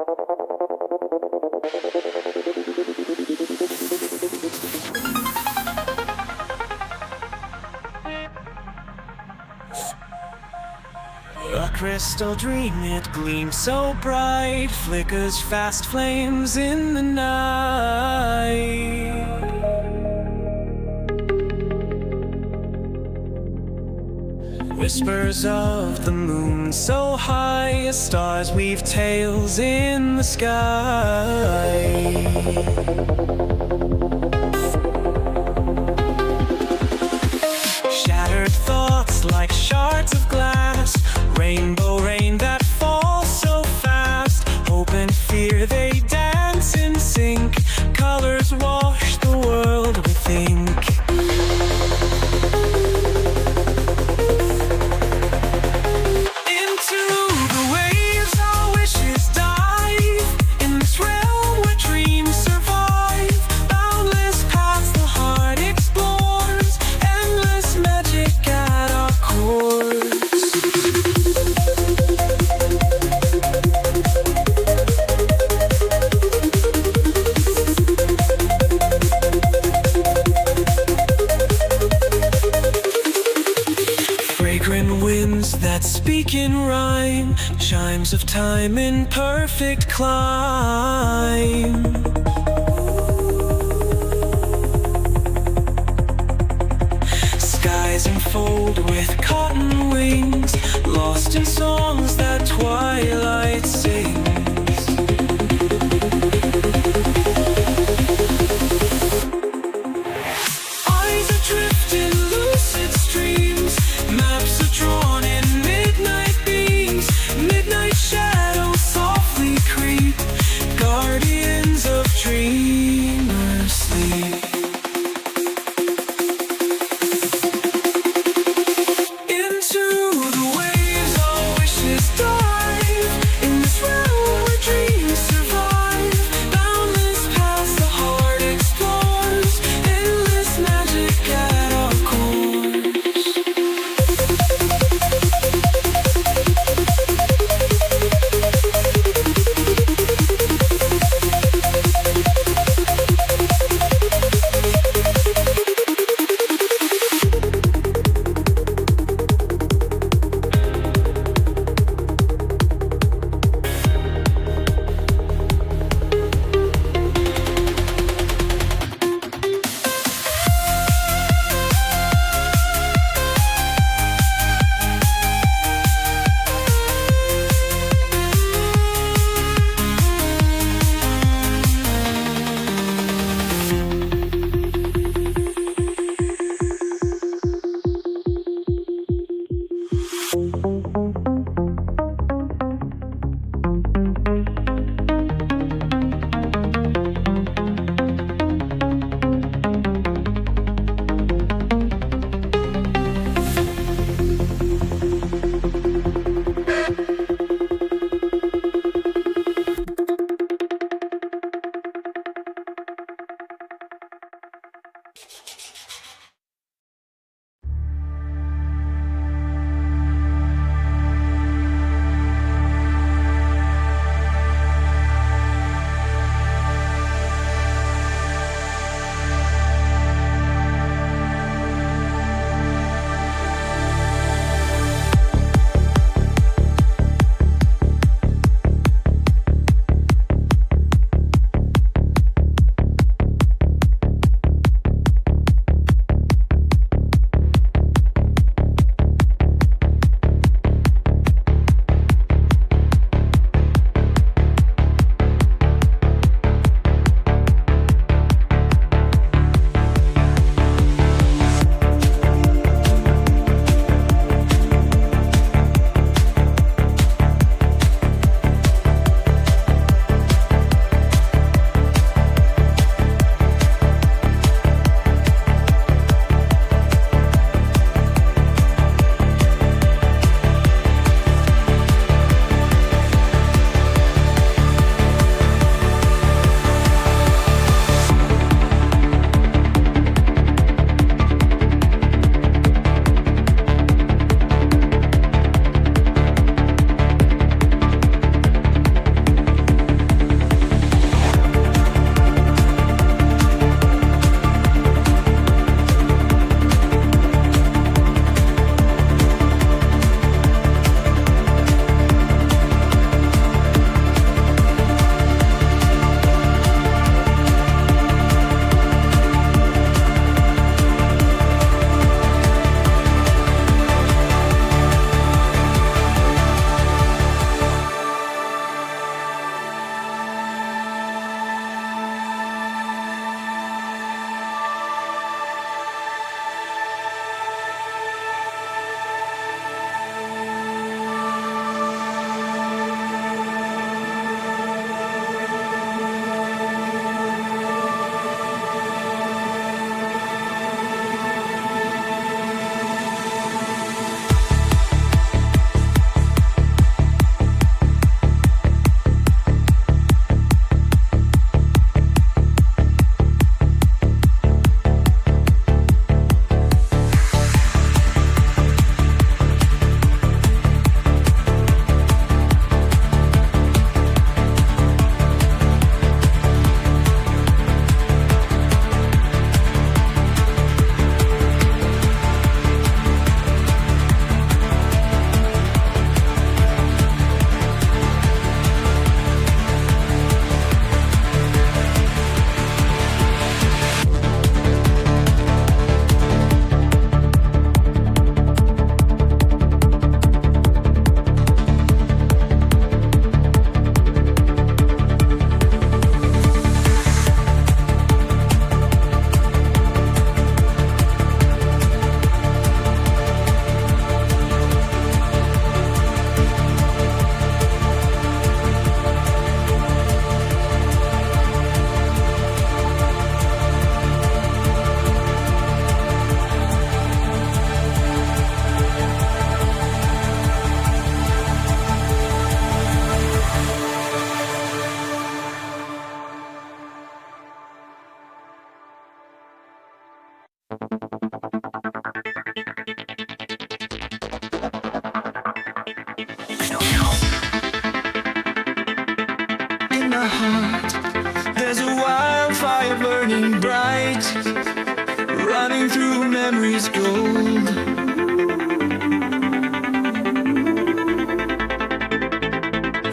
A crystal dream, it gleams so bright, flickers fast flames in the night. Whispers of the moon so high, as stars weave tales in the sky. Shattered thoughts like shards of glass, rainbow rain that falls so fast. Hope and fear, they dance in sync, colors wash the world with ink. Into the waves our wishes dive, in this realm where dreams survive. Boundless paths the heart explores, endless magic at our core. Fragrant winds that speak in rhyme, chimes of time in perfect climb. Skies unfold with cotton wings, lost in songs that twilight sings. Eyes adrift in lucid streams, maps are drawn in midnight beams. Midnight shadows softly creep, guardians of dreamers sleep. Into the waves our wishes dive,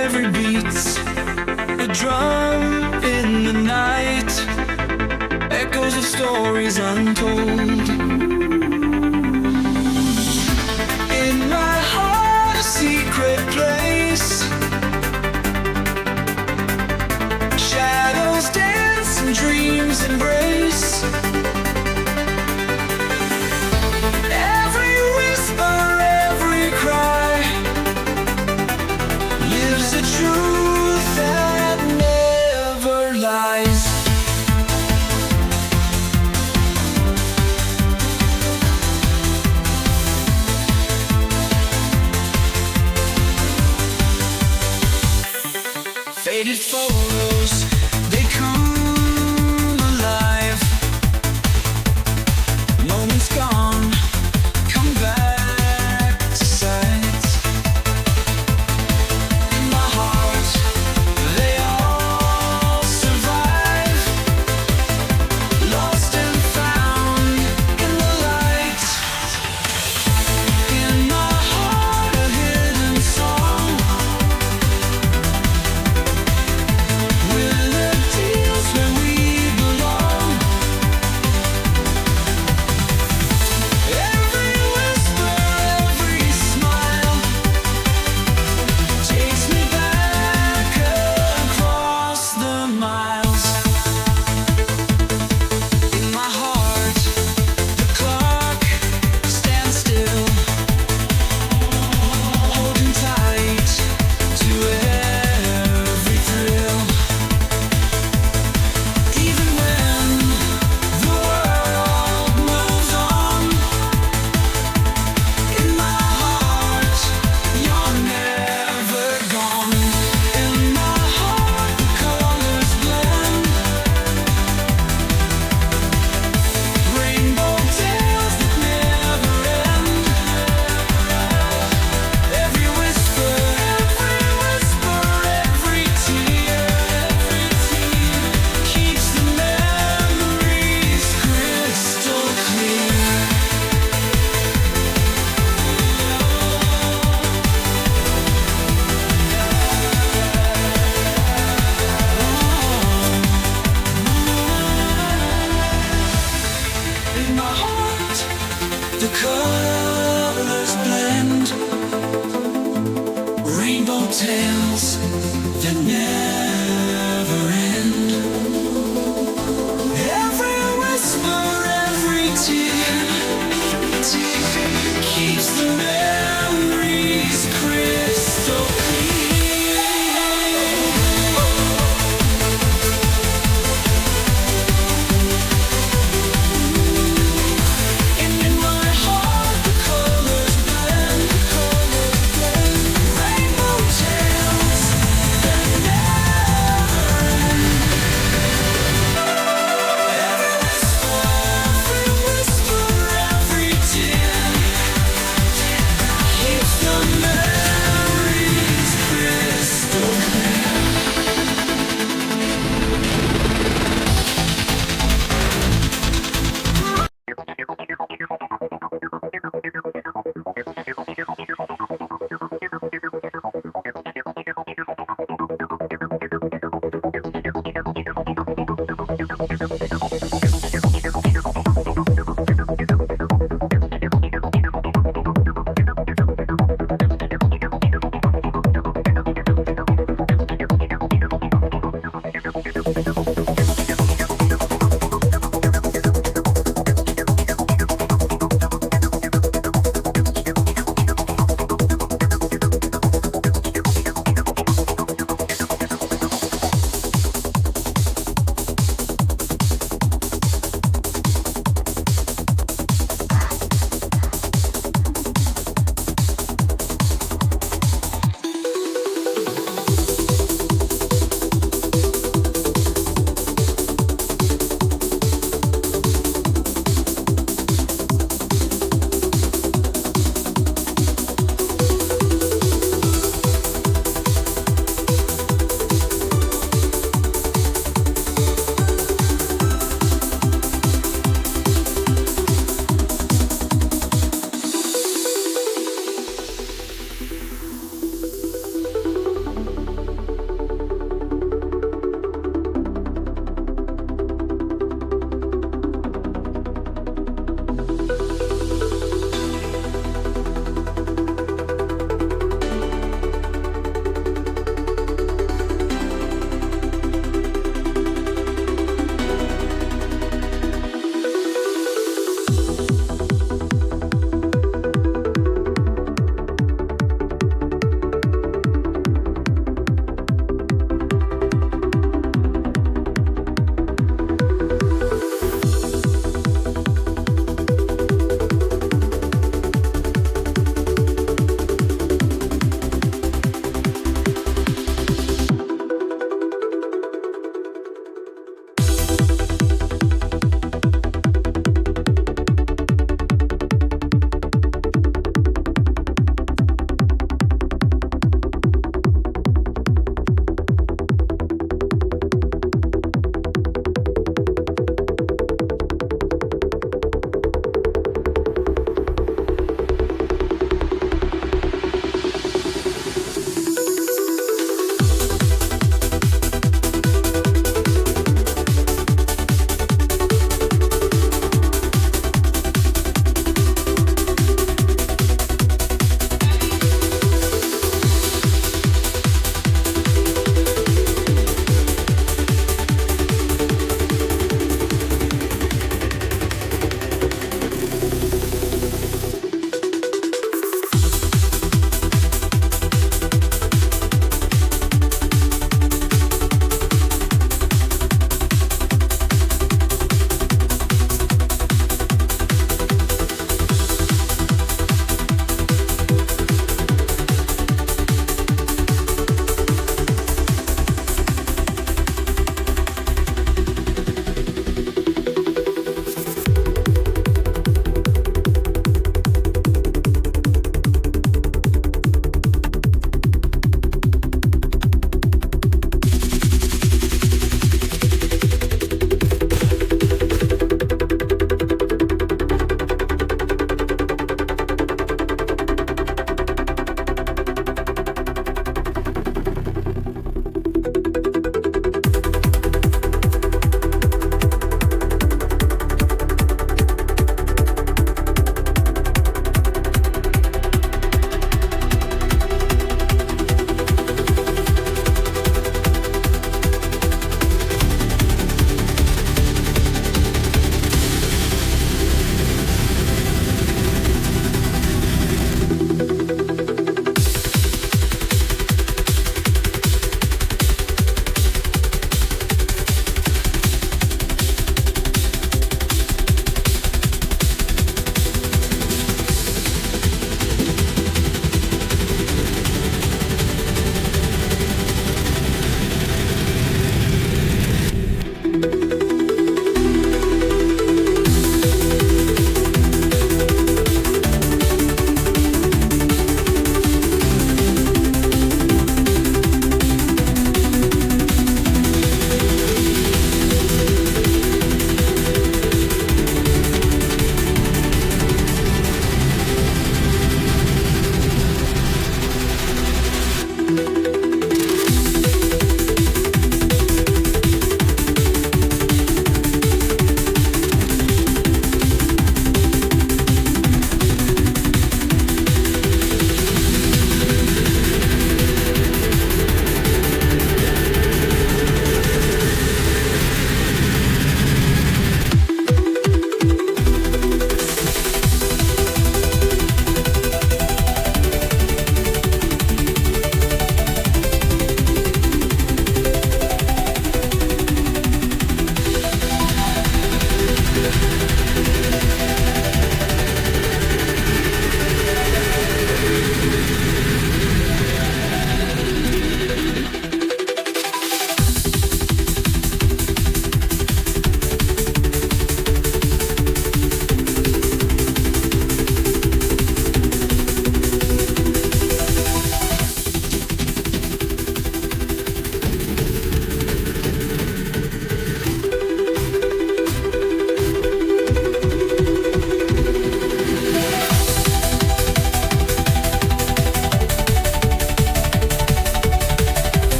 every beat's a drum in the night, echoes of stories untold. In my heart, a secret place, shadows dance and dreams embrace. Every whisper, every cry lives a truth that never lies. Faded photos, they come alive. Moments gone, come back to sight. In my heart, they all survive, lost and found in the light. In my heart, a hidden song, with the deals where we belong. Every whisper, every smile takes me back across the miles. In my heart, the clock stands still, holding tight to every thrill. Even when the world moves on, in my heart, you're never gone. In my heart, the colors blend, rainbow tales that never end. Every whisper, every tear keeps the memories crystal clear. In my heart, the colors blend, rainbow tales that never end. Every whisper, every tear keeps the memories crystal clear. In my heart, the colors blend, rainbow tales that never end. Every whisper, every tear keeps the memories crystal clear.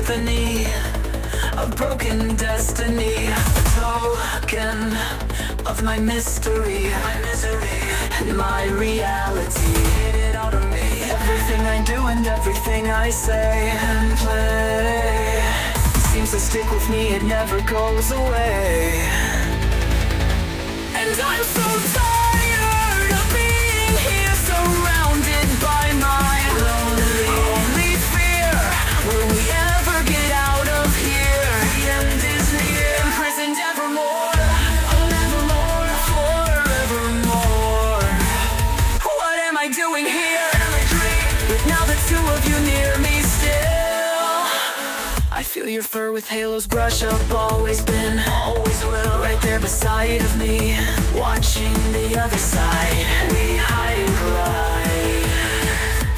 symphony of broken destiny, a token of my mystery, my misery, and my reality. Hid it out of me. Everything I do and everything I say and play seems to stick with me, it never goes away. And I'm so tired of being here, surrounded by my lonely only fear. Will we ever get out of here? The end is near. Imprisoned evermore, nevermore, forevermore. What am I doing here? With now the two of you near me still. I feel your fur with halos brush up, always been, always will. Right there beside of me, watching the other side. We hide and cry.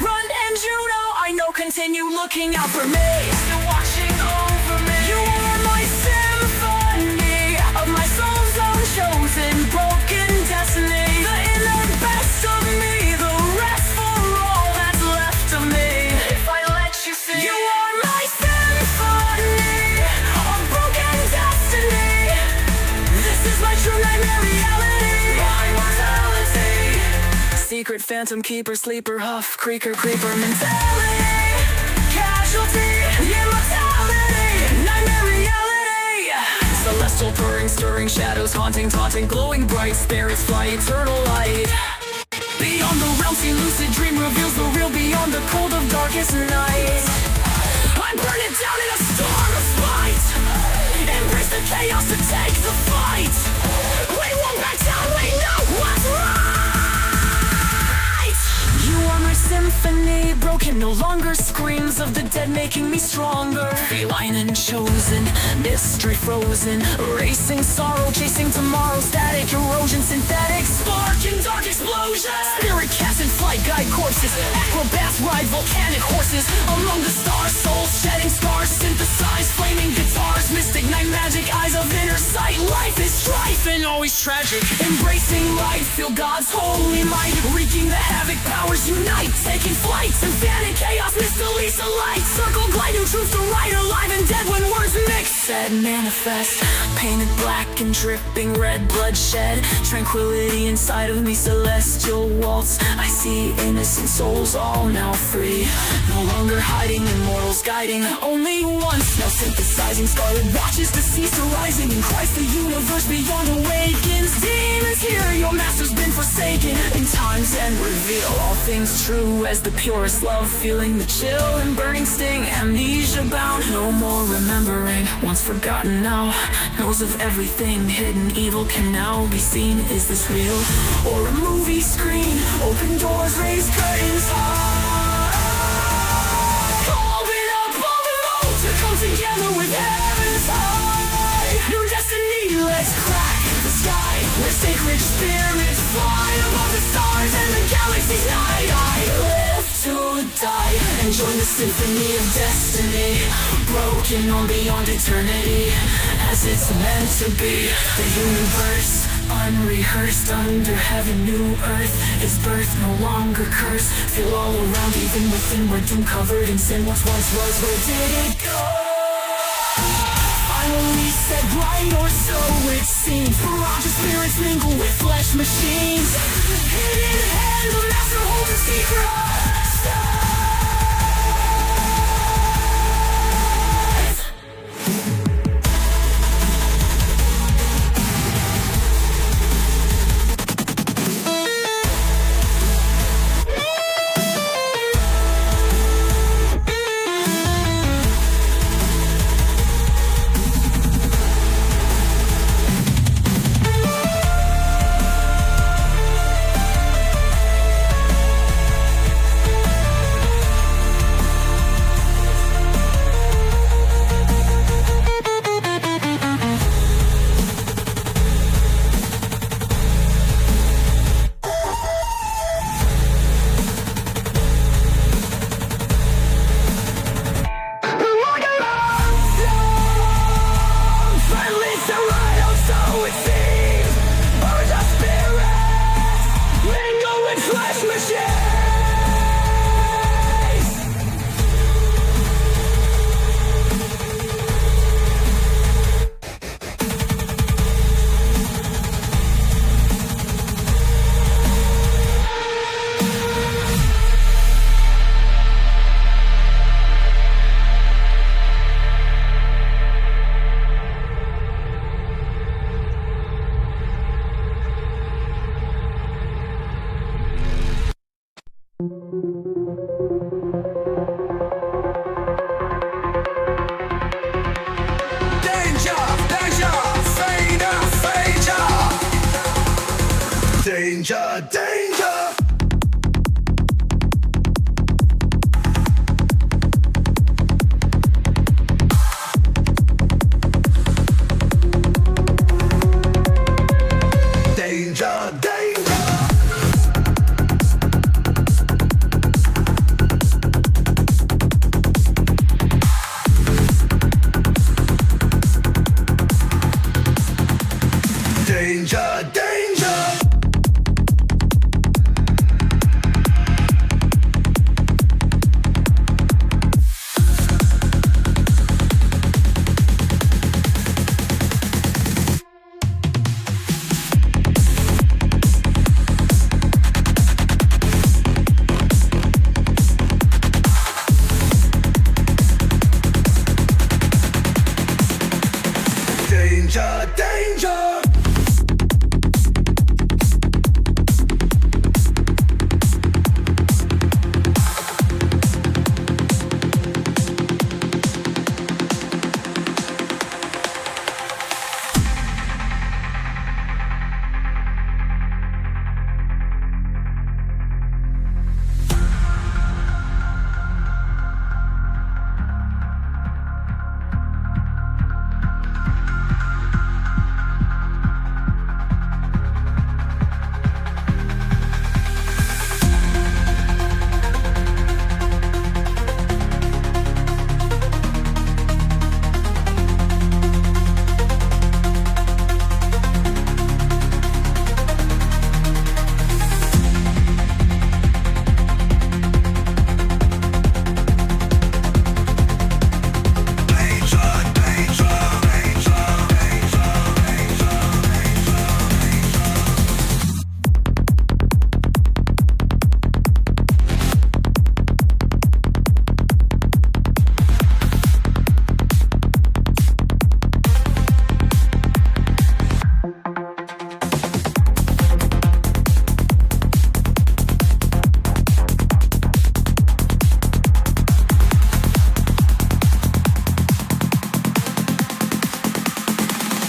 Run and Juno, I know, continue looking out for me. Still watching over me. You are my symphony of my soul's unchosen broken destiny. The inner best of me, the rest for all that's left of me. If I let you see, you are my symphony of broken destiny. This is my true nightmare reality, my mortality. Secret phantom keeper, sleeper, huff, creaker, creeper mentality. Casualty, immortality, nightmare reality. Celestial purring, stirring shadows, haunting, taunting, glowing bright spirits fly eternal light. Beyond the realm, see lucid dream reveals the real beyond the cold of darkest night. I burn it down in a storm of spite. Embrace the chaos to take the fight. We won't back down, we know what's right. You are my symphony, broken, no longer screams of the dead making me stronger. Feline and chosen, mystery frozen, racing sorrow, chasing tomorrow, static erosion, synthetic spark and dark explosion. Spirit cast in flight, guide corpses, acrobats ride volcanic horses. Among the stars, souls shedding scars, synthesize flaming guitars, mystic night magic, eyes of inner sight. Life is strife and always tragic. Embracing light, feel God's holy might, wreaking the havoc, powers unite, taking flight, symphonic chaos, mysteries to light. Circle glide, new truth to right, alive and dead when words mix. Said manifest, painted black and dripping red, bloodshed, tranquility inside of me, celestial waltz. I see innocent souls all now free, no longer hiding, immortals guiding only once. Now synthesizing scarlet watches deceased arising in Christ, the universe beyond awakens. Demons here, your master's been forsaken in time's end, reveal all things true as the purest love, feeling the chill and burning sting. Amnesia bound, no more remembering, once forgotten now, knows of everything hidden. Evil can now be seen. Is this real or a movie screen? Open doors, raise curtains. Open up all the roads to come together with heaven's high. New destiny, let's crack the sky where sacred spirits fly above the stars and the galaxy's night. I live to die and join the symphony of destiny, broken on beyond eternity, as it's meant to be. The universe unrehearsed, under heaven, new earth is birth, no longer curse. Feel all around, even within, we're doom covered in sin. What once was, where did it go? Finally set right, or so it seems. Mirage spirits mingle with flesh machines. Hidden hand, the master holds the secret. Danger, danger. Danger, danger. Danger, danger. Danger, danger.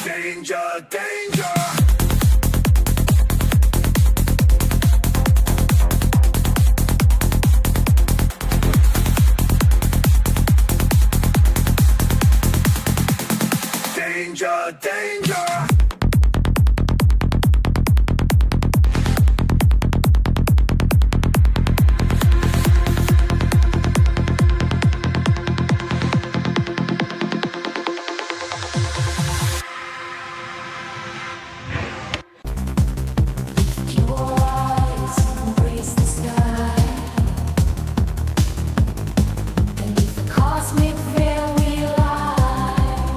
Danger, danger. Danger, danger. Cosmic veil we lie.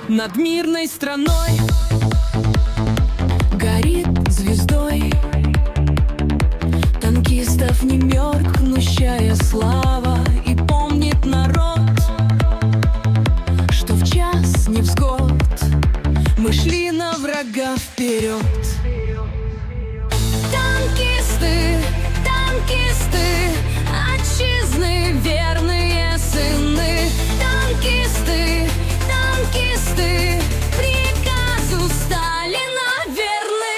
Над мирной страной горит звездой танкистов не меркнущая слава. И помнит народ, что в час невзгод мы шли на врага вперед. Танкисты, танкисты, отчизны верные сыны. Танкисты, танкисты, приказу Сталина верны.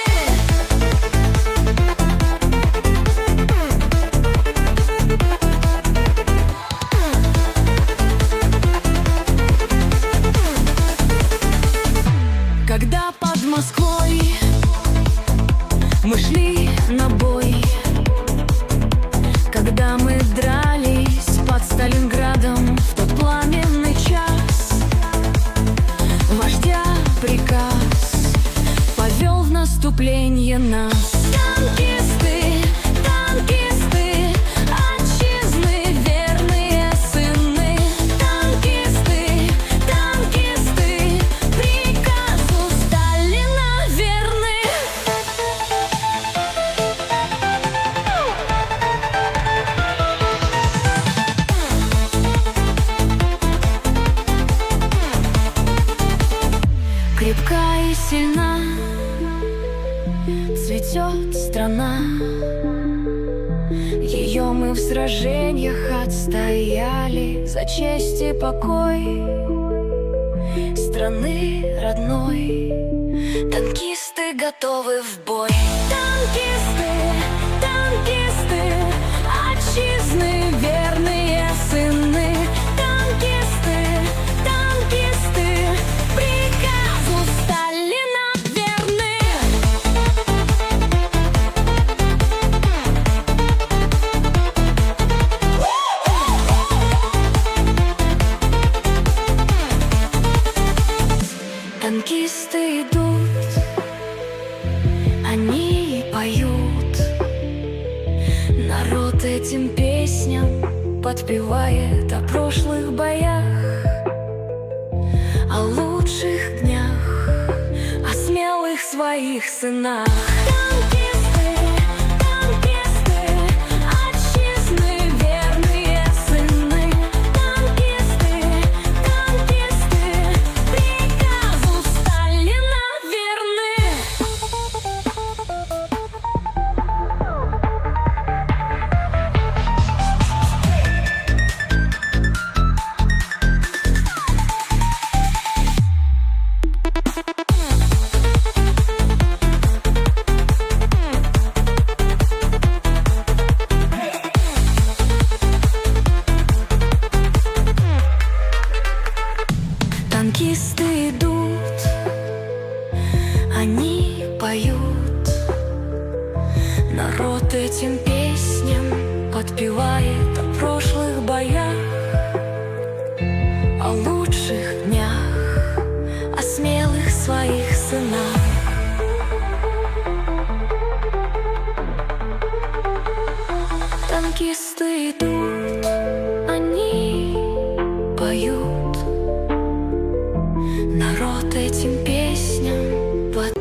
Когда под Москвой мы шли на бой, когда мы дрались под Сталинградом в тот пламенный час, вождя приказ повел в наступление нас. Танкисты, танкисты, отчизны верные сыны. Танкисты, танкисты, приказу Сталина верны. Крепка и сильна цветет страна, ее мы в сражениях отстояли за честь и покой страны родной. Танкисты готовы в бой. Танкисты, танкисты, отчизны верные сыны. Танкисты, танкисты, приказу Сталина верны. Танкисты идут, они поют, народ этим песням подпевает о прошлых боях, о лучших днях, о смелых своих сынах. Танкисты, танкисты, отчизны верные сыны. Танкисты, танкисты, приказу Сталина верны. Танкисты идут, они поют, народ этим песням подпевает о прошлых боях, о лучших днях, о смелых своих сынах. Танкисты идут, они поют, народ этим песням под...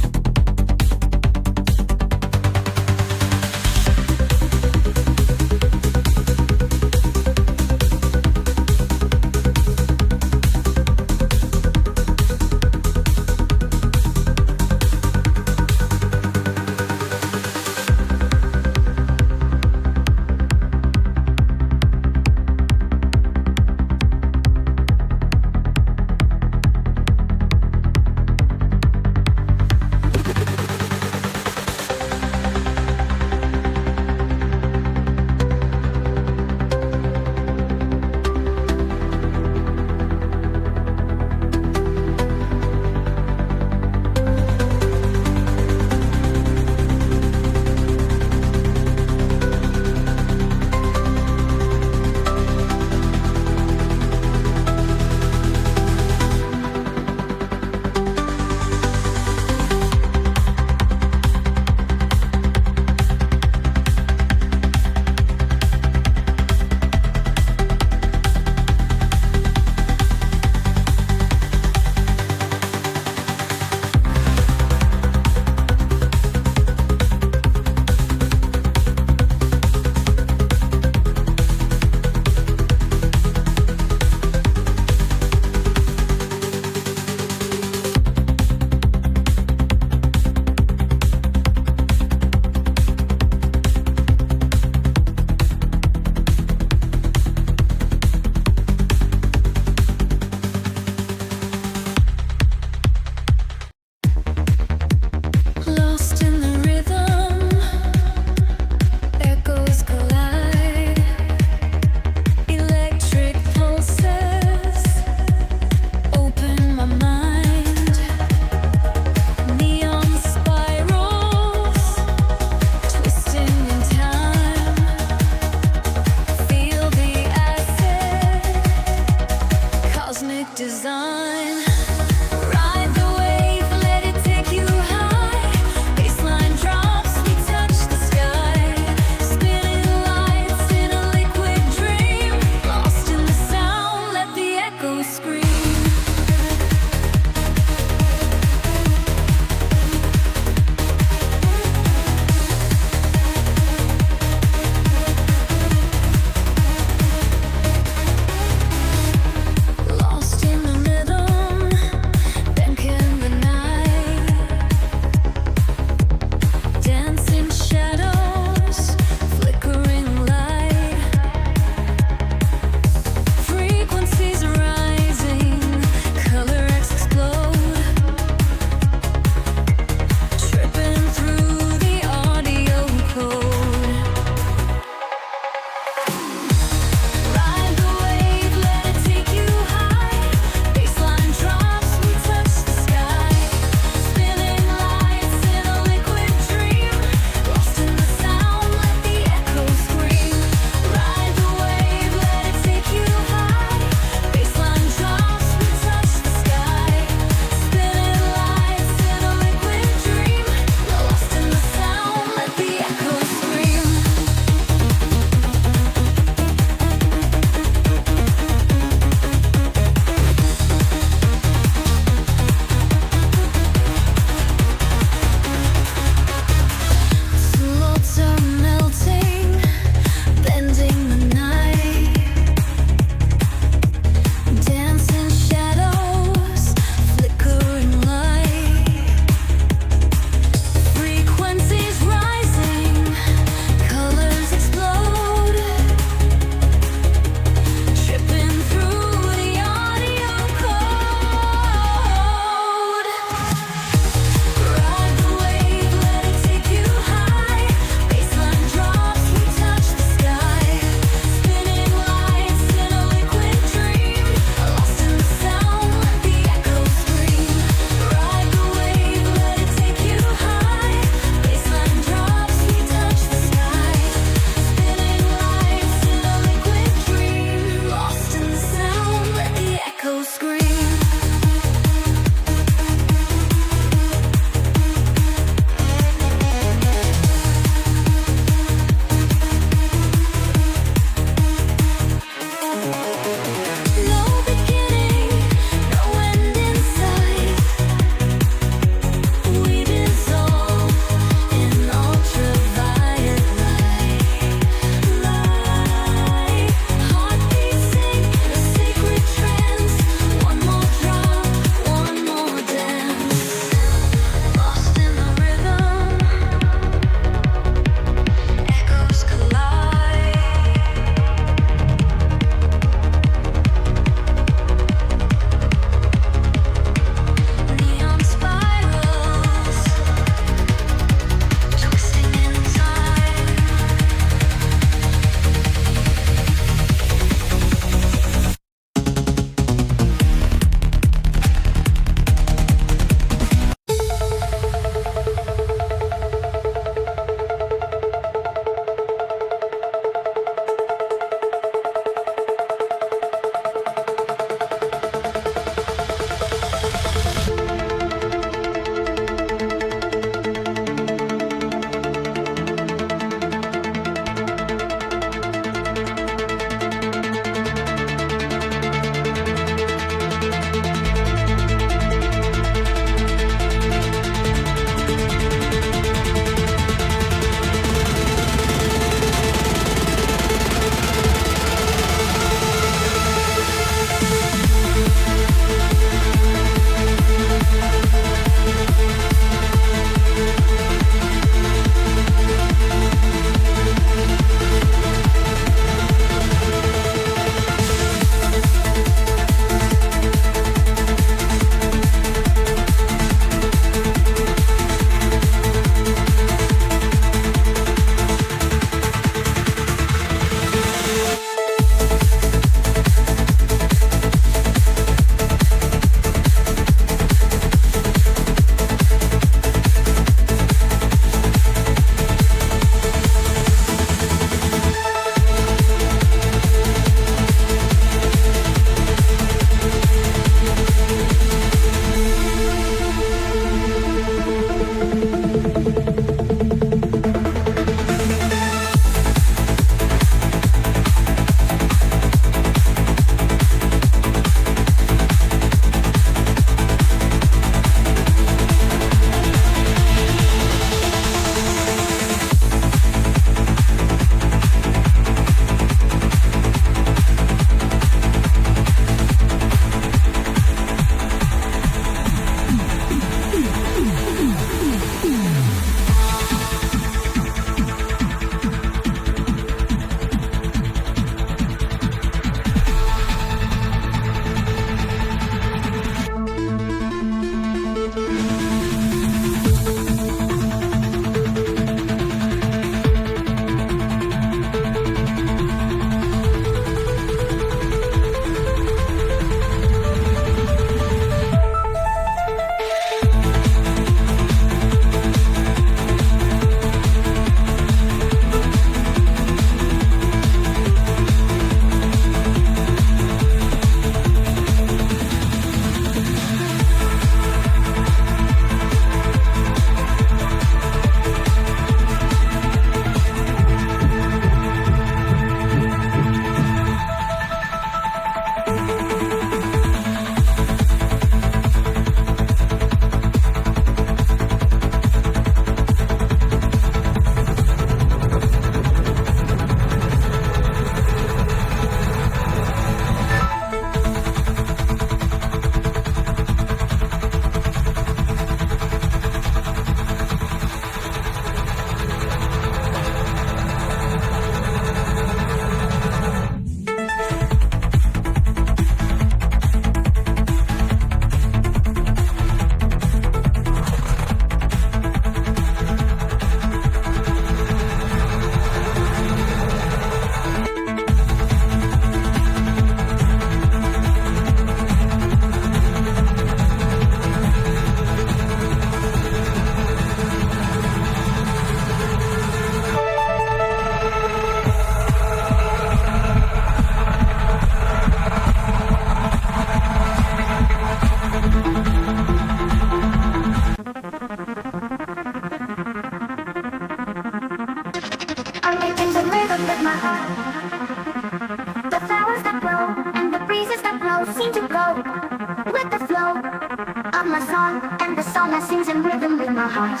of my song, and the song that sings in rhythm with my heart.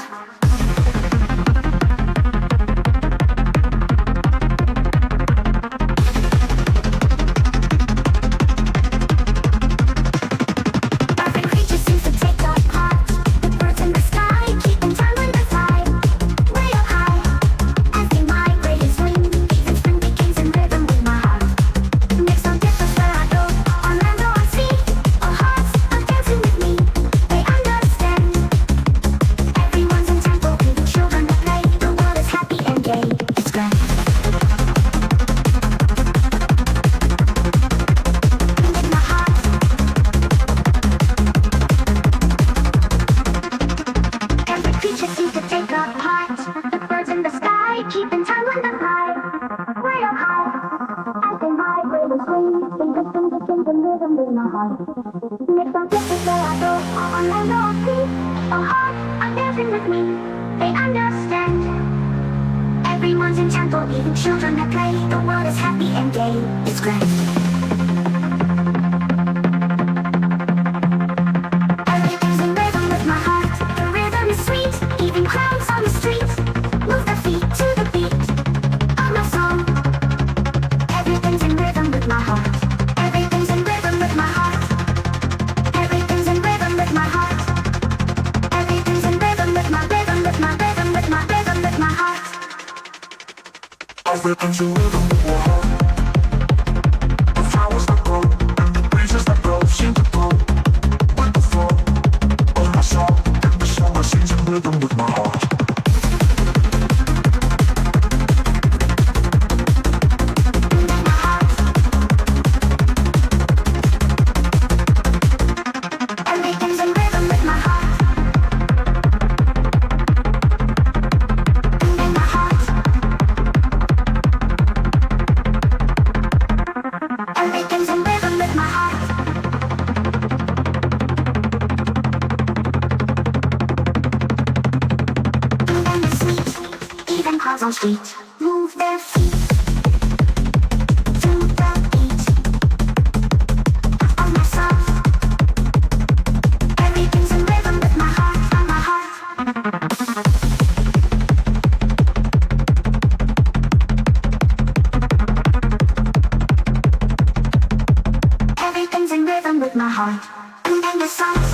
Everyone's in tempo, even children that play. The world is happy and gay. It's grand. Everything's in rhythm with my heart. The rhythm is sweet. Even crowds on the street move their feet to the beat of my song. Everything's in rhythm with my heart. Everything's in rhythm with my heart. Everything's in rhythm with my heart. Everything's in rhythm with my rhythm, with my rhythm, with my rhythm, with my heart. Everything's in rhythm with my heart. The flowers that grow and the breezes that blow seem to go with the flow of my song, and the song that sings in rhythm with my heart. Everything's in rhythm with my heart. In my heart. Everything's in rhythm with my heart. Even the sweet, even crowds on street move their feet to the beat of my song. Everything's in rhythm with my heart, on my heart. Everything's in rhythm with my heart. And the songs.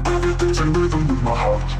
Everything's in rhythm with my heart.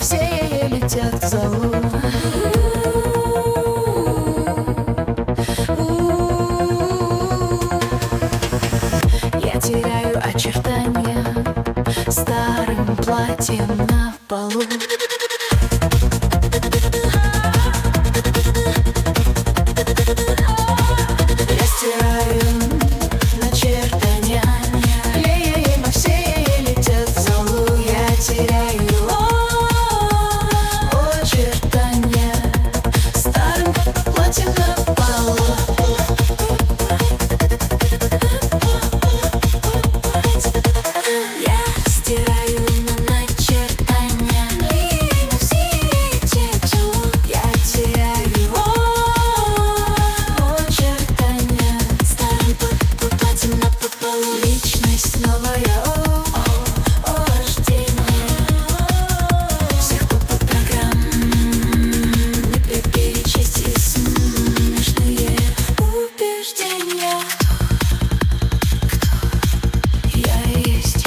все летят в залу. Я теряю очертания старым платьем на полу. Я стираю начертания, леем, все летят в залу. Я теряю очертания старым платьем на полу. Я стираю начертания, леем, все летят в залу. Я теряю очертания старым платьем на полу. Личность новая, рождение всех программ не перечесть и смешные убеждения. Я есть.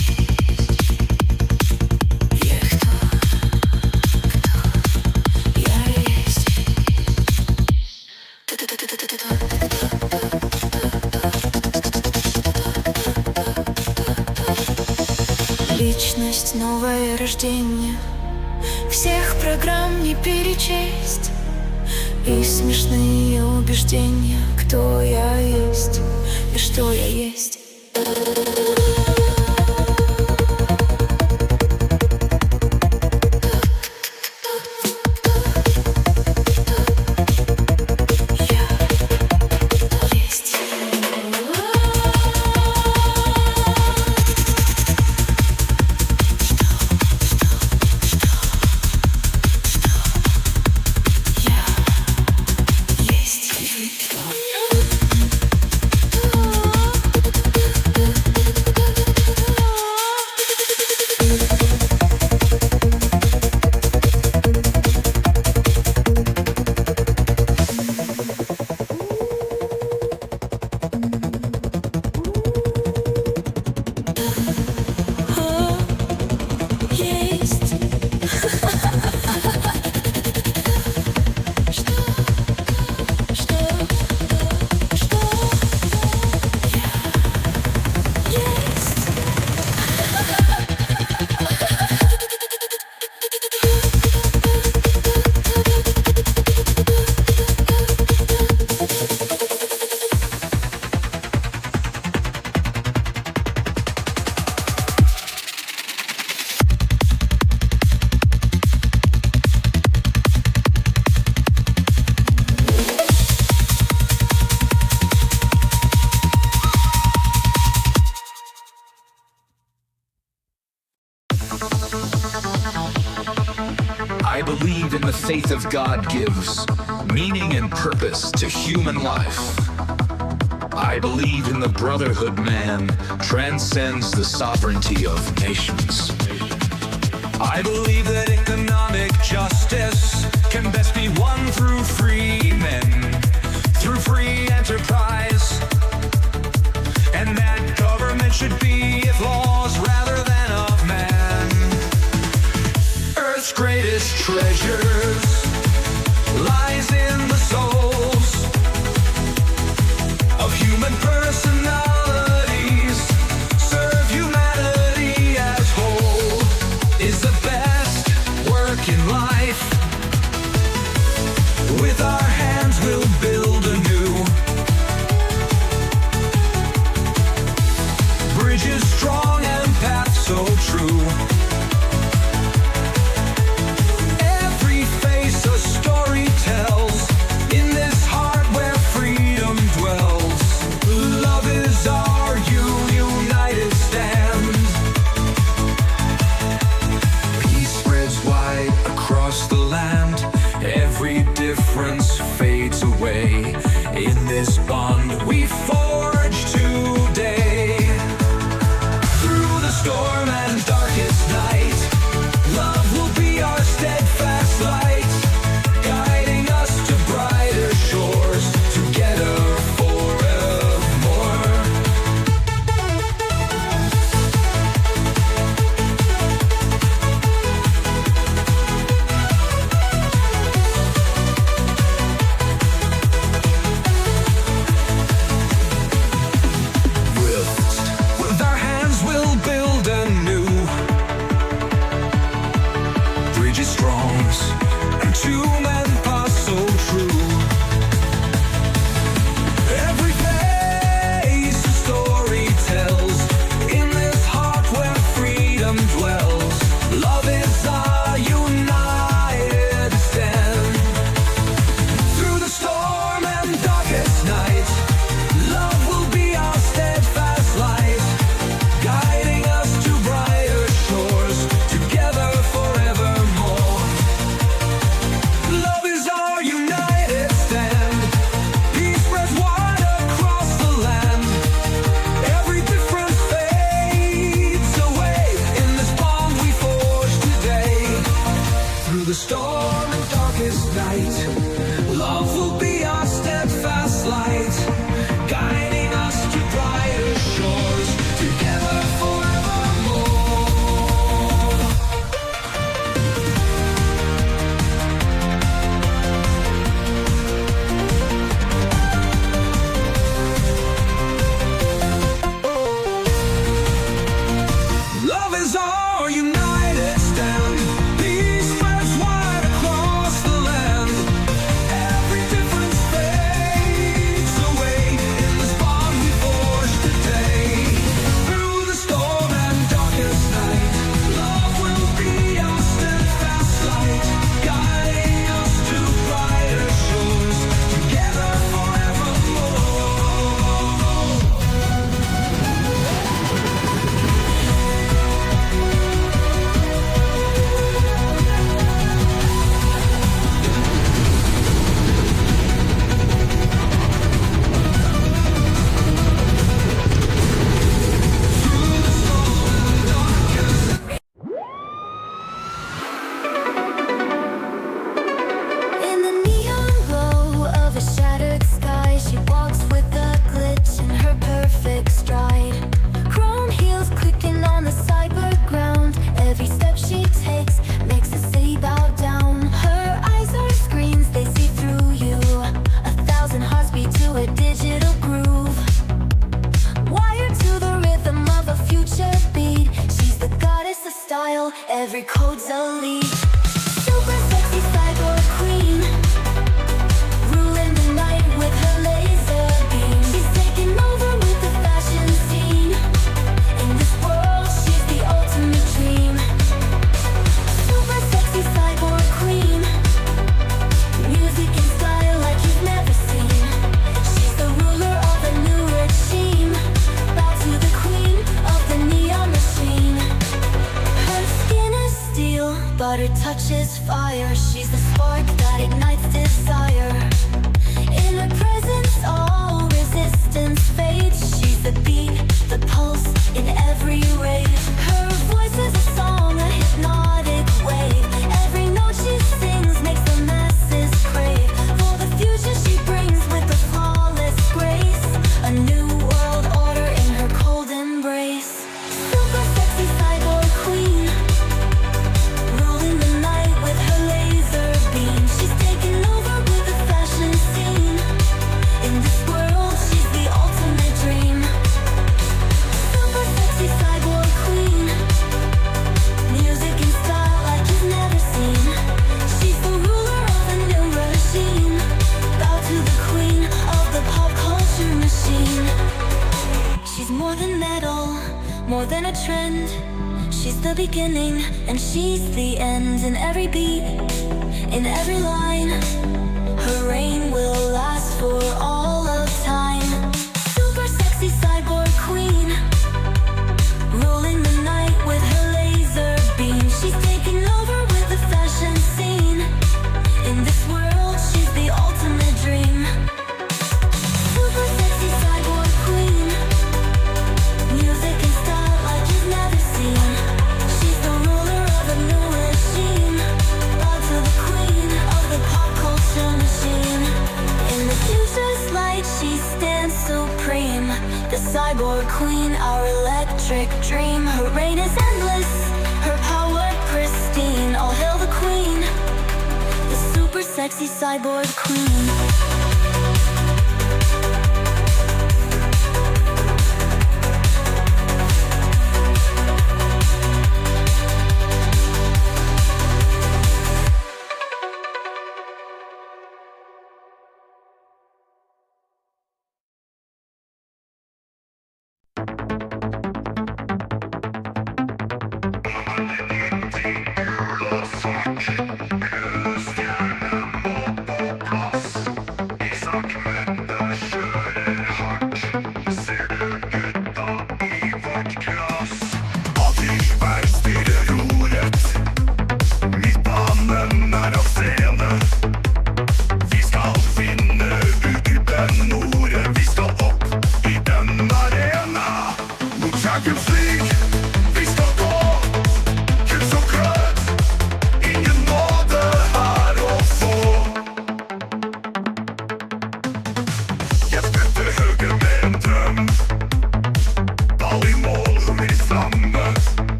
Я кто? Я есть. Личность, новое рождение, всех программ не перечесть и смешные убеждения, кто я есть и что я есть. I believe in the faith of God gives meaning and purpose to human life. I believe in the brotherhood man transcends the sovereignty of nations. I believe that economic justice can best be won through free men, through free enterprise, and that government should be of laws rather than of man. Earth's greatest treasures lies in the souls of human personalities. Serve humanity as whole is the best work in life. With our hands we'll build anew bridges strong and paths so true. Every face a story tells in this heart where freedom dwells. Love is our united stand. Peace spreads wide across the land. Every difference thrones, and two men pass so true. Every face a story tells, in this heart where freedom dwells. Love is our united stand. Through the storm and darkest night, love will be our steadfast light, guiding us to brighter shores, together forevermore. Love is our united stand. Peace spreads wide across the land. Every difference fades away in this bond we forge today. Through the storm and darkest night, love will be our steadfast light, guiding us to brighter shores, together forevermore. Love is our united stand. Peace spreads wide across the land. Every difference fades away in this bond we forge today. Through the storm and darkest night, love will be our steadfast light, guiding us to brighter shores, together forevermore. In the neon glow of a shattered sky, she walks with a glitch in her perfect stride. Chrome heels clicking on the cyber ground. Every step she takes makes the city bow down. Her eyes are screens, they see through you. 1,000 hearts beat to a digital groove. Wired to the rhythm of a future beat. She's the goddess of style, every code's a lead. Super sexy cyborg queen, ruling the night with her laser beam. She's taking over with the fashion scene. In this world, she's the ultimate dream. Super sexy cyborg queen, music and style like you've never seen. She's the ruler of a new regime. Bow to the queen of the neon machine. Her skin is steel, but her touch is fire. She's the spark that ignites desire. In her presence, all resistance fades. She's the beat, the pulse in every rave. Her voice is a song, a hypnotic wave. Every note she sings makes the masses crave. For the future she brings with a flawless grace. A new world order in her cold embrace. Super sexy cyborg queen, ruling the night with her laser beam. She's taking over with the fashion scene. In this world, she's the ultimate dream. Super sexy cyborg queen, music and style like you've never seen. She's the ruler of a new regime. Bow to the queen of the pop culture machine. She's more than metal, more than a trend. She's the beginning and she's the end. In every beat, in every line, her reign will last for all of time. Super sexy cyborg queen, ruling the night with her laser beam. She's taking over with the fashion scene. In this world, she's the ultimate dream. Super sexy cyborg queen, music and style like you've never seen. She's the ruler of a new regime. Bow to the queen of the pop culture machine. In the future's light, she stands supreme. The cyborg queen, our electric dream. Her reign is endless, her power pristine. All hail the queen, the super sexy cyborg queen.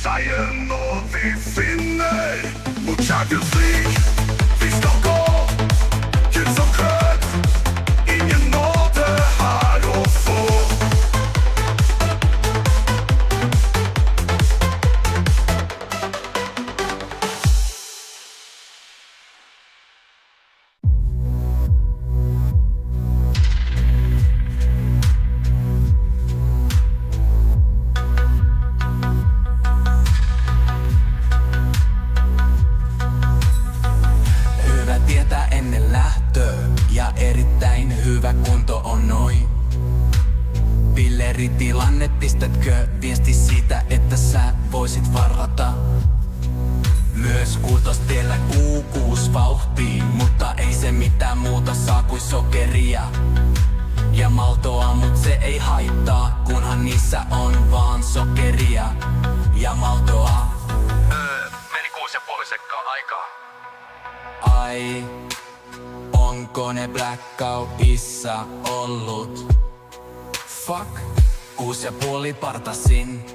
Sajenowi finnej Uciakli Wystoko Kiedy są krew I nie note harofu Hyvä tietää ennen lähtöä ja erittäin hyvä kunto on noin. Pilleritilanne, pistätkö viesti siitä, että sä voisit varata? Myös Kuutostiellä Q6 vauhtiin, mutta ei se mitään muuta saa kuin sokeria ja maltoa, mut se ei haittaa, kunhan niissä on vaan sokeria ja maltoa. Meni 6,5 sekkaa aikaa. Ai, onko ne blackoutissa ollut? Fuck, 6,5 partasin.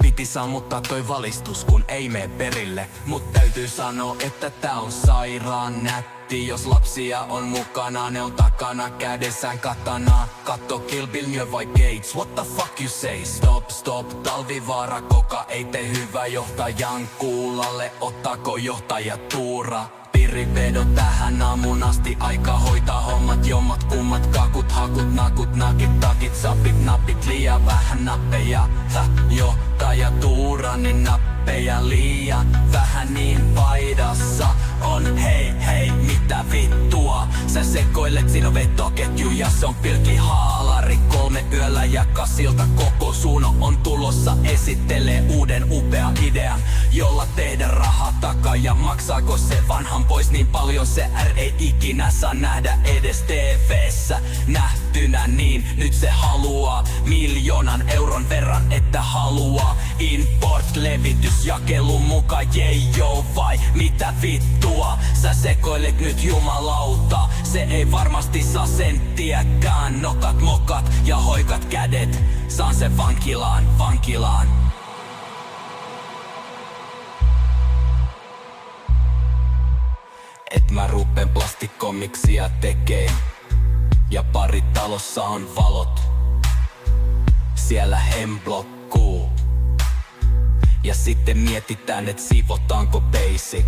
Piti sammuttaa toi valistus, kun ei mene perille. Mut täytyy sanoa, että tää on sairaan nätti. Jos lapsia on mukana, ne on takana kädessään katana. Katso Kill Bill vai Gates, what the fuck you say? Stop, stop, Talvivaara koka ei tee hyvä johtajan kuulalle. Ottaako johtaja tuura? Pirrivedo tähän aamuun asti, aika hoitaa hommat, jommat kummat, kakut, hakut, nakut, nakit, takit, sapit, napit, liian vähän nappeja. Johtaja tuuranen nappeja liian vähän, niin paidassa on hei hei mitä vittua. Sä sekoilet, siinä on vetoketju ja se on pilkki haalari. 3 yöllä ja kasilta koko suuno on tulossa, esittelee uuden upea idean, jolla tehdä rahaa takaa. Ja maksaako se vanhan pois niin paljon, se ei ikinä saa nähdä edes TV:ssä nähtynä, niin nyt se haluaa 1 000 000 euron verran, että haluaa import-levitys jakelun mukaan, jei vai mitä vittua. Sä sekoilet nyt jumalauta, se ei varmasti saa senttiäkään. Nokat, mokat ja hoikat kädet, saan se vankilaan, vankilaan. Et mä rupeen plastikkomiksia tekee ja pari talossa on valot. Siellä hemblokkuu ja sitten mietitään, et siivotaanko basic.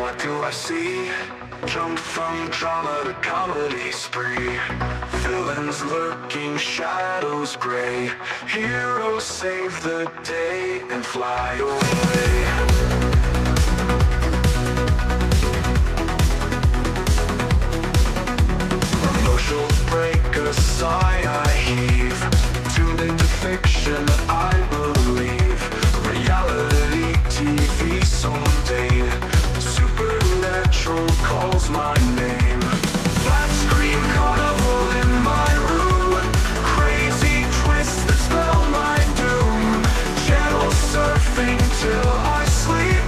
what do I see? Jump from drama to comedy spree. Villains lurking, shadows gray. Heroes save the day and fly away. Emotions break, a sigh I heave. Tuned into fiction, I believe. Reality TV someday. Supernatural calls my name. Flat screen carnival in my room. Crazy twists that spell my doom. Channel surfing till I sleep.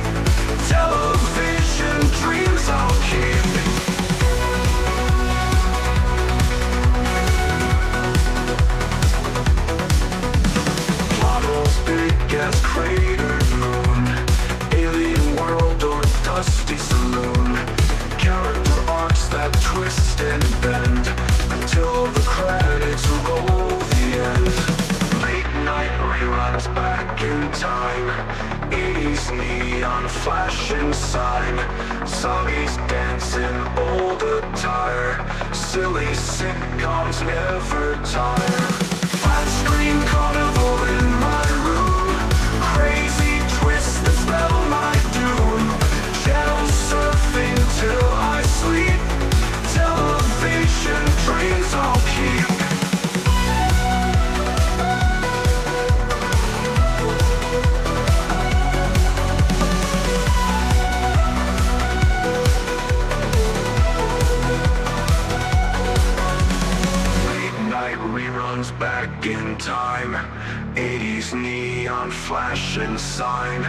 Television dreams I'll keep. Models big as cratered moon. Alien world or dusty saloon. Character arcs that twist and bend until the credits roll the end. Late night reruns back in time. 80s neon flashing sign. Zombies dancing old attire. Silly sitcoms never tire. Flat screen carnival in my room. Crazy twists that spell my doom. Channel surfing till I sleep. Television dreams I'll keep. Late night reruns back in time. 80s neon flashing sign.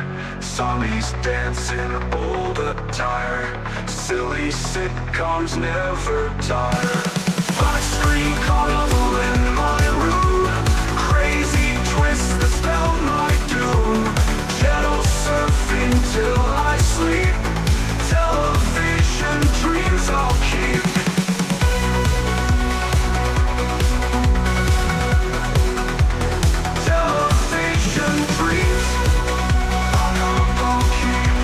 Zombies dancing old attire. Silly sitcoms never tire. Flat screen carnival in my room. Crazy twists that spell my doom. Channel surfing till I sleep. Television dreams I'll keep. Television dreams I'll keep.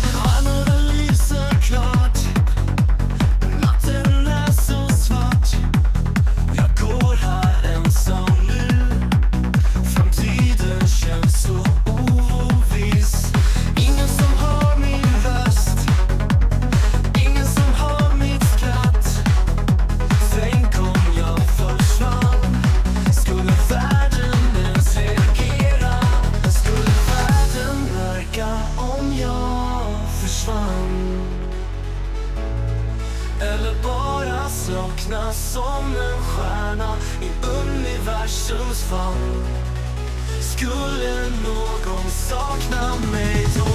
Stjärnorna lyser klart. Natten är så svart. Jag går här ensam nu. Framtiden känns så oviss. Ingen som hör min röst. Ingen som hör mitt skratt. Tänk om jag försvann. Skulle världen ens reagera? Skulle världen märka om jag försvann? Eller bara saknas som en stjärna i universums famn? Skulle någon sakna mig då?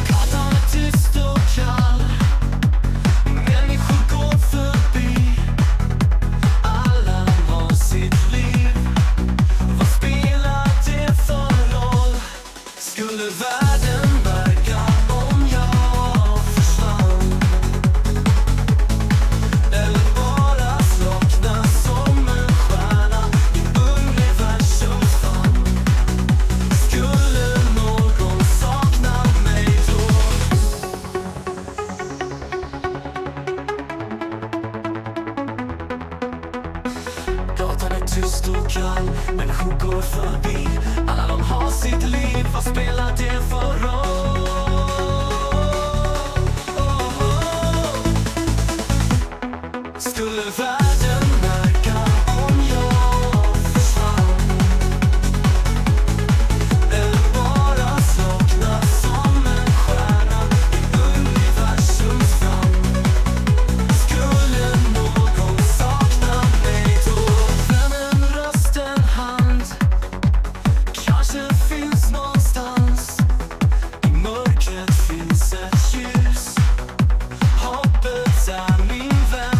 Gatan är tyst och kall. Människor går förbi. Alla har sitt liv. Vad spelar det för roll? Skulle världen märka om jag försvann? Eller bara slockna som en stjärna i universums famn? Skulle någon sakna mig då? Gatan är tyst och kall, människor går förbi. Alla de har sitt liv, vad spelar det för roll? Skulle världen märka om jag försvann? Eller bara slockna som en stjärna i universums famn? Skulle någon sakna mig då? Vem en röst, en hand kanske finns någonstans. I mörkret finns ett ljus. Hoppet är min vän.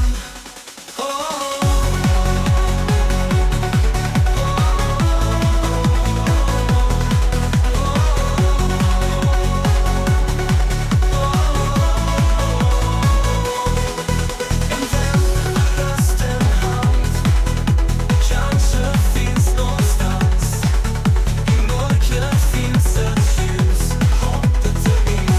En vän, en röst, en hand kanske finns någonstans. I mörkret finns ett ljus. Hoppet är min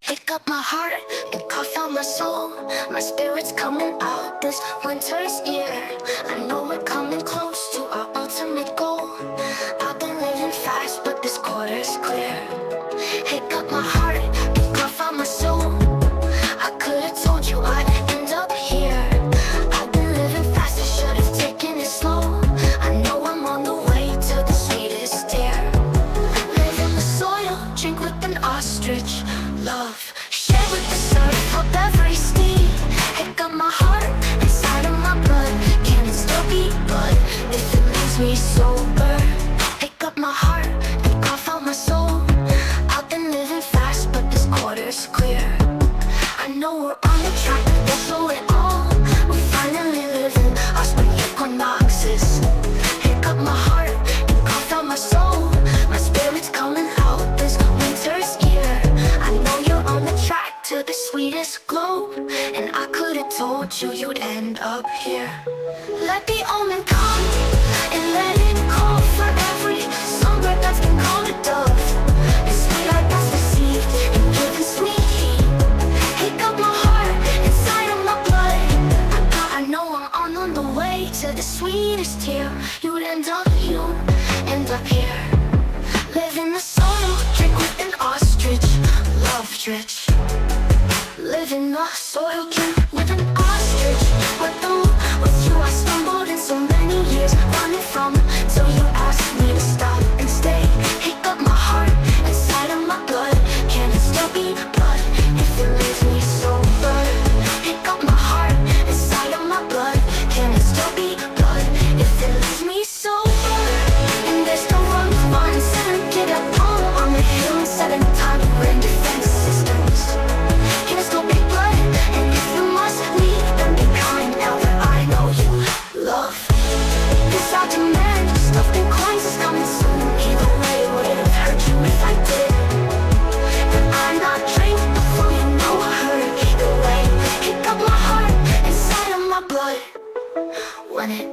Pick up my heart and cough out my soul. My spirit's coming out this winter's year. I know we're coming close to our ultimate goal. I've been living fast, but this quarter's clear. Pick up my heart and cough out my soul. I could've told you I'd end up here. I've been living fast, I should've taken it slow. I know I'm on the way to the sweetest tear. Live in the soil, drink with an ostrich. Love, share with the surf up every steam. Pick up my heart inside of my blood. Can it still beat blood if it leaves me sober? Pick up my heart and cough out my soul. I've been living fast, but this quarter's clear. I know we're on the track, we'll show it all. We're finally living our spring equinoxes. Pick up my heart and cough out my soul. My spirit's coming out this winter's year. I know you're on the track to the sweetest glow. And I could've told you you'd end up here. Let the omen come and let it call for every songbird that's been called a dove. It's sweet like that's deceived and given sweet heat. Pick up my heart inside of my blood. I know I'm on the way to the sweetest tear. You'd end up here. Live in the solo, drink with an ostrich. Love rich. Live in the soil, drink with an ostrich. But though with you I stumbled in so many years, running from till you asked me to stop and stay. Pick up my heart inside of my blood. Can it still be blood if it leaves me sober? Pick up my heart inside of my blood. Can it still be blood if it leaves me sober? And there's no one once and get up on the hill and set in time to win defense systems. Can it still be blood? And if you must leave, then be kind now that I know you love. This I demand, stuffed in coins is coming soon. Either way would have hurt you if I did. But I'm not drink before you know hurt. Either way, pick up my heart inside of my blood. When it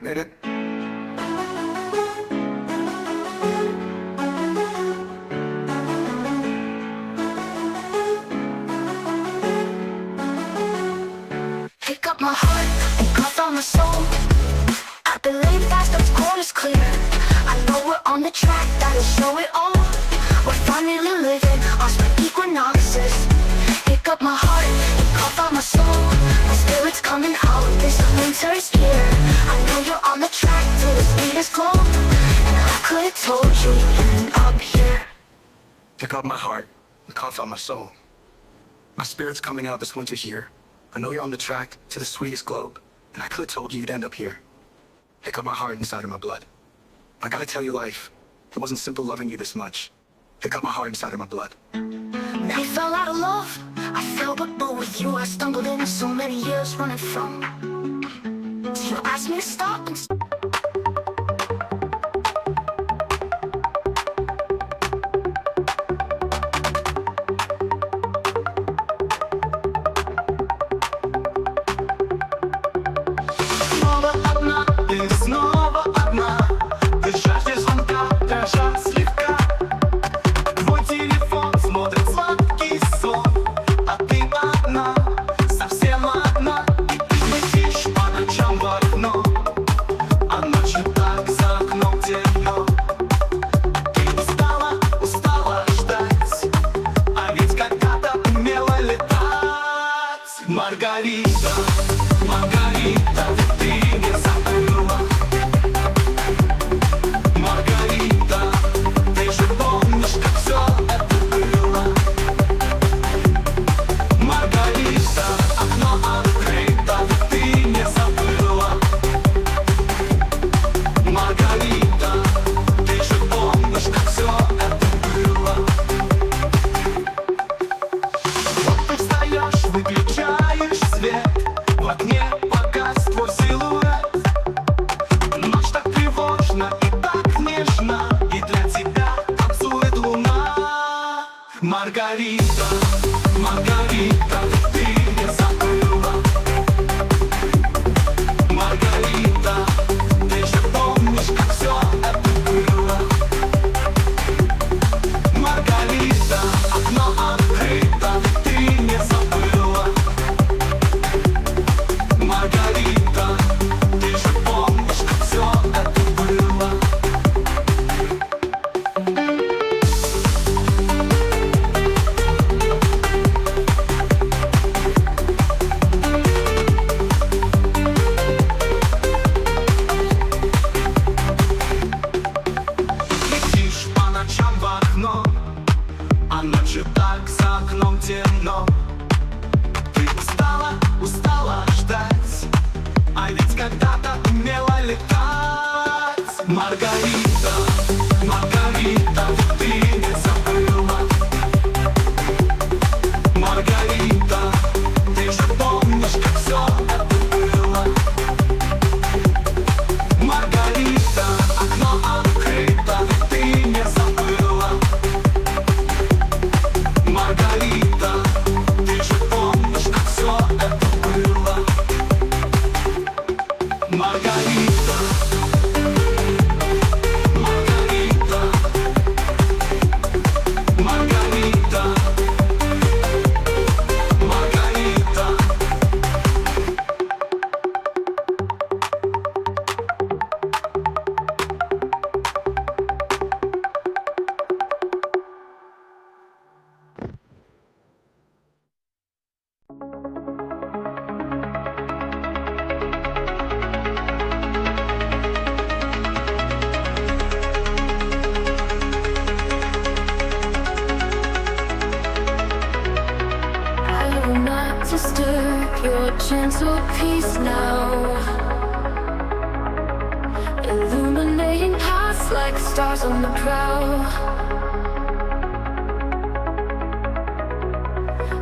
Made it. pick up my heart and cut on my soul. I believe that the court is clear. I know we're on the track that'll show it all. We're finally living on spring equinoxes. Pick up my heart and cut on my soul. My spirit's coming out, this winter is here. I know you're on the track to the sweetest goal. And I could've told you you'd end up here. Pick up my heart and cough out my soul. My spirit's coming out this winter here. I know you're on the track to the sweetest globe, and I could've told you you'd end up here. Pick up my heart inside of my blood. I gotta tell you, life, it wasn't simple loving you this much. Pick up my heart inside of my blood. I fell out of love, I fell but with you I stumbled in so many years running from. So you asked me to stop and Снова одна, ты снова одна. Ты жаждешь звонка, дрожа слегка. Твой телефон смотрит сладкий сон, а ты одна, совсем одна. И ты летишь по ночам в окно, а ночью так за окном темно. Ты устала, устала ждать, а ведь когда-то умела летать. Маргарита, Маргарита, ты не забыла. Маргарита, ты же помнишь, как все это было. Маргарита, окно открыто, ты не забыла. Маргарита, ты же помнишь, как все это было. Вот ты встаешь, выключаешь свет, в окне погас твой силуэт. Ночь так тревожна и так нежна, и для тебя танцует луна. Маргарита, Маргарита, ты не забыла. Маргарита, ты же помнишь, как все это было. Маргарита, окно открыто, ты не забыла. Маргарита, ты же помнишь, как все это было. Летишь по ночам в окно, а ночью так за окном темно. Ты устала, устала ждать, а ведь когда-то умела летать. Маргарита, Маргарита, ты не забыла. your gentle peace now, illuminating paths like stars on the prow.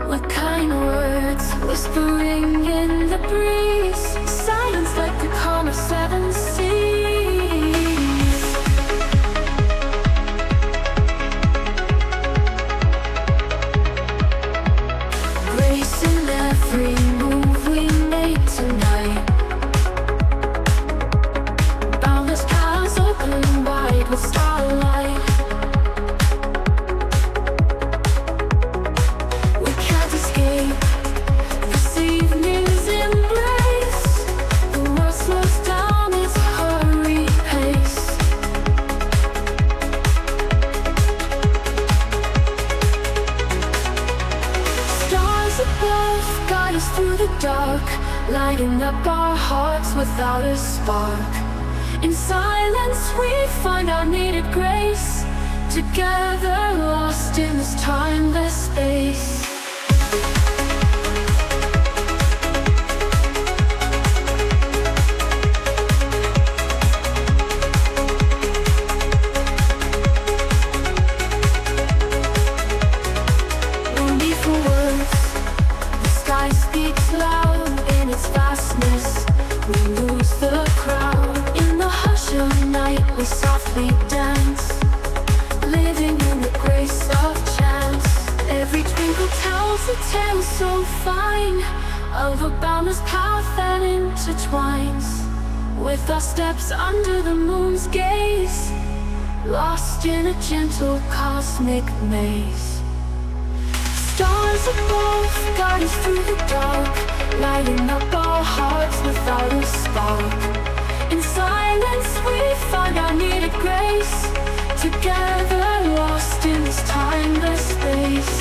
With kind words whispering in the breeze, silence like the calm of seven seas. Grace in every move we make tonight. Boundless paths open wide with starlight. We can't escape this evening's embrace. The world slows down its hurried pace. Stars above guide us through the dark, lighting up our hearts without a spark. In silence we find our needed grace, together lost in this timeless space. No need for words, the sky speaks loud in its vastness. We lose the crowd. In the hush of night we softly dance, living in the grace of chance. Every twinkle tells a tale so fine, of a boundless path that intertwines. With our steps under the moon's gaze, lost in a gentle cosmic maze. Stars above guide us through the dark, lighting up our hearts without a spark. In silence we find our needed grace, together lost in this timeless space.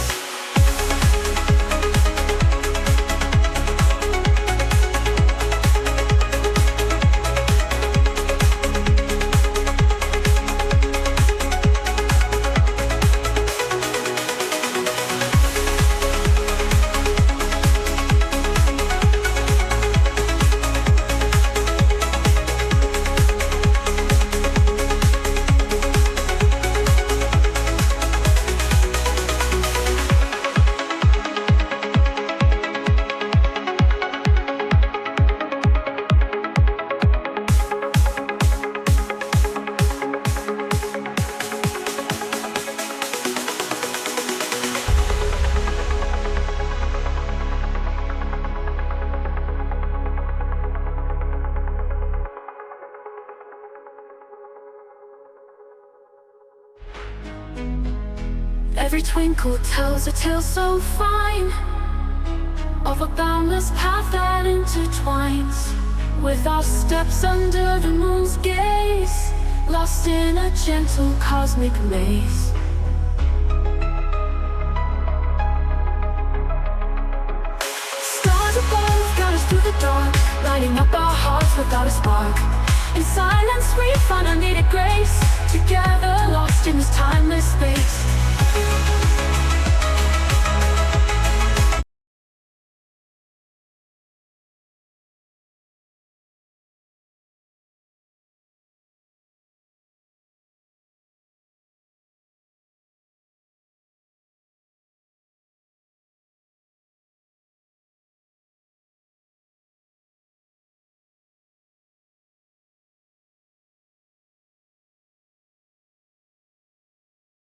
Every twinkle tells a tale so fine, of a boundless path that intertwines. With our steps under the moon's gaze, lost in a gentle cosmic maze. Stars above guide us through the dark, lighting up our hearts without a spark. In silence we find our needed grace, together lost in this timeless space.